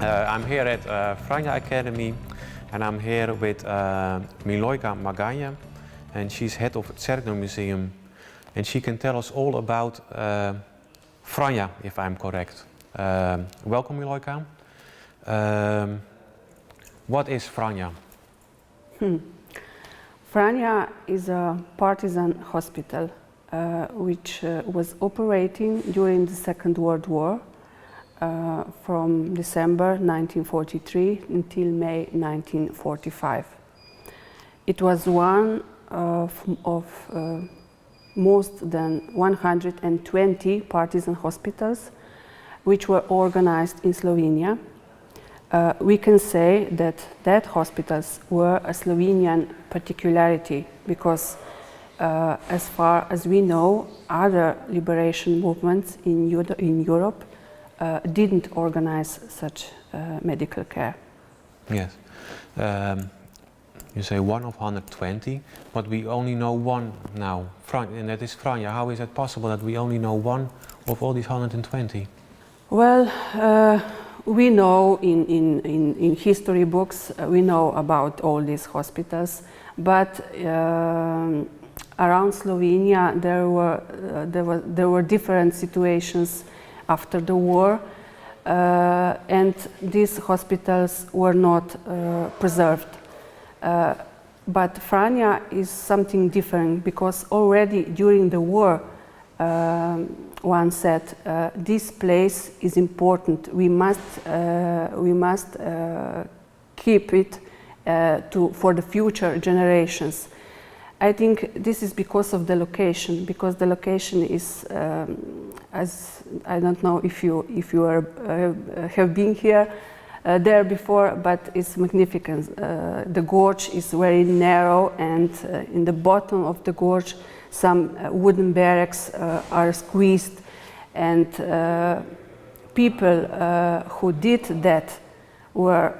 I'm here at Franja Academy, and I'm here with Milojka Magajne, and she's head of Cerkno Museum, and she can tell us all about Franja, if I'm correct. Welcome, Milojka. What is Franja? Franja is a partisan hospital which was operating during the Second World War from December 1943 until May 1945. It was one of most than 120 partisan hospitals which were organized in Slovenia. We can say that hospitals were a Slovenian particularity because as far as we know, other liberation movements in Europe didn't organize such medical care. Yes. You say one of 120, but we only know one now, and that is Franja. How is it possible that we only know one of all these 120? Well, we know in history books, we know about all these hospitals, but around Slovenia there were different situations after the war, and these hospitals were not preserved. But Franja is something different because already during the war one said this place is important. We must keep it for the future generations. I think this is because of the location. Because the location is, as I don't know if you have been here there before, but it's magnificent. The gorge is very narrow, and in the bottom of the gorge some wooden barracks are squeezed, and people who did that were,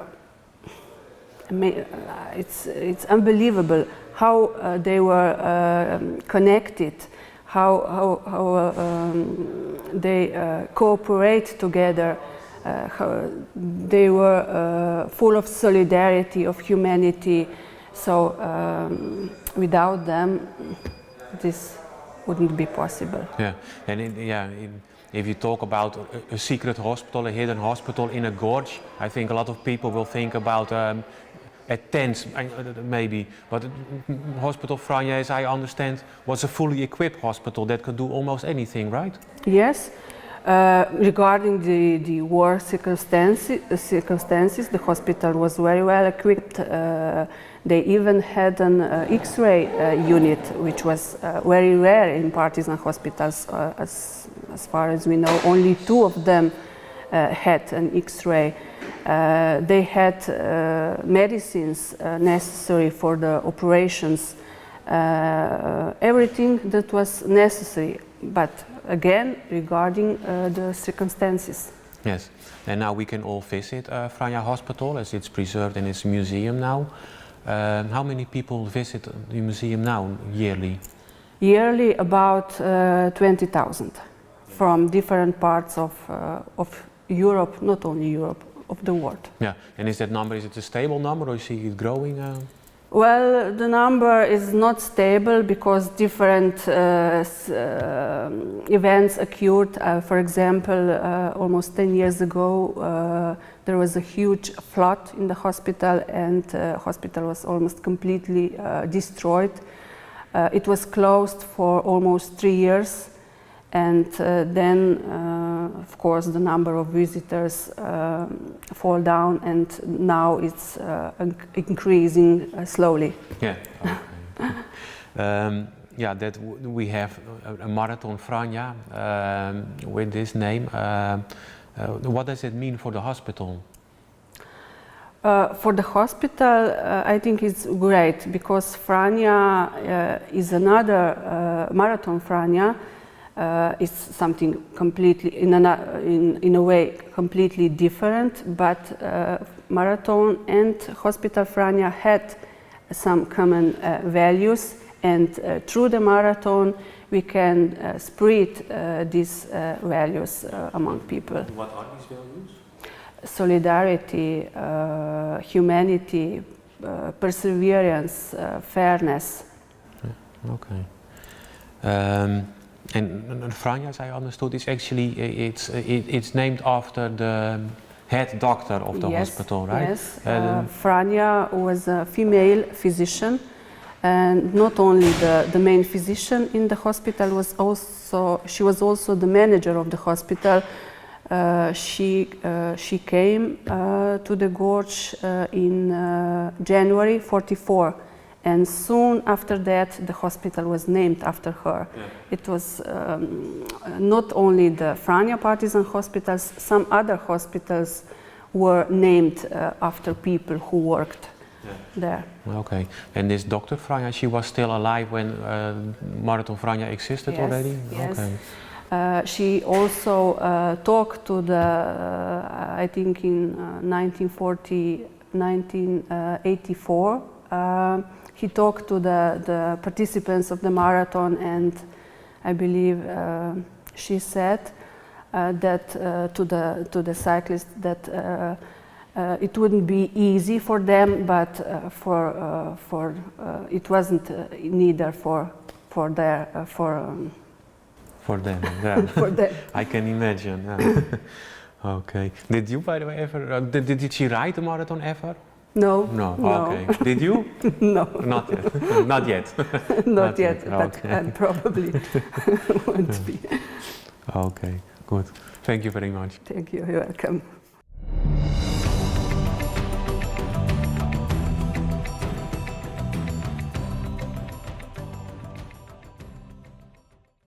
it's unbelievable how they were connected, how they cooperate together, how they were full of solidarity, of humanity. So without them, this wouldn't be possible. Yeah, and if you talk about a secret hospital, a hidden hospital in a gorge, I think a lot of people will think about a tent, maybe. But Hospital Franja, as I understand, was a fully equipped hospital that could do almost anything, right? Yes. Regarding the war circumstances, the hospital was very well equipped. They even had an X-ray unit, which was very rare in partisan hospitals. As far as we know, only 2 of them had an X-ray. They had medicines necessary for the operations, everything that was necessary. But again, regarding the circumstances. Yes, and now we can all visit Franja Hospital as it's preserved in its museum now. How many people visit the museum now yearly? Yearly about 20,000 from different parts of Europe, not only Europe, of the world. Yeah, and is that number, is it a stable number or you see it growing? Well, the number is not stable because different events occurred. For example, almost 10 years ago, there was a huge flood in the hospital, and the hospital was almost completely destroyed. It was closed for almost 3 years, and then, of course, the number of visitors fall down, and now it's increasing slowly. Yeah. Okay. Yeah, that we have a marathon Franja with this name. What does it mean for the hospital? For the hospital, I think it's great because Franja is another marathon Franja. It's something completely, in a way, completely different. But marathon and Hospital Franja had some common values, and through the marathon we can spread these values among people. What are these values? solidarity, humanity, perseverance, fairness. Okay. And Franja, as I understood, is actually it's named after the head doctor of the hospital, right? Yes. Franja was a female physician, and not only the main physician in the hospital she was also the manager of the hospital. She came to the gorge in January '44. And soon after that, the hospital was named after her. Yeah. It was not only the Franja partisan hospitals, some other hospitals were named after people who worked there. Okay. And this Dr. Franja, she was still alive when Marathon Franja existed already? Yes. Okay. She also talked to I think in 1984, he talked to the participants of the marathon, and I believe she said that to the cyclists that it wouldn't be easy for them, but it wasn't neither for them. Yeah. For them. I can imagine. Yeah. Okay. Did you, by the way, ever? Did she ride the marathon ever? No. No. Okay. Did you? No. Not yet. Not yet. Not yet. But okay. I probably won't be. Okay. Good. Thank you very much. Thank you. You're welcome.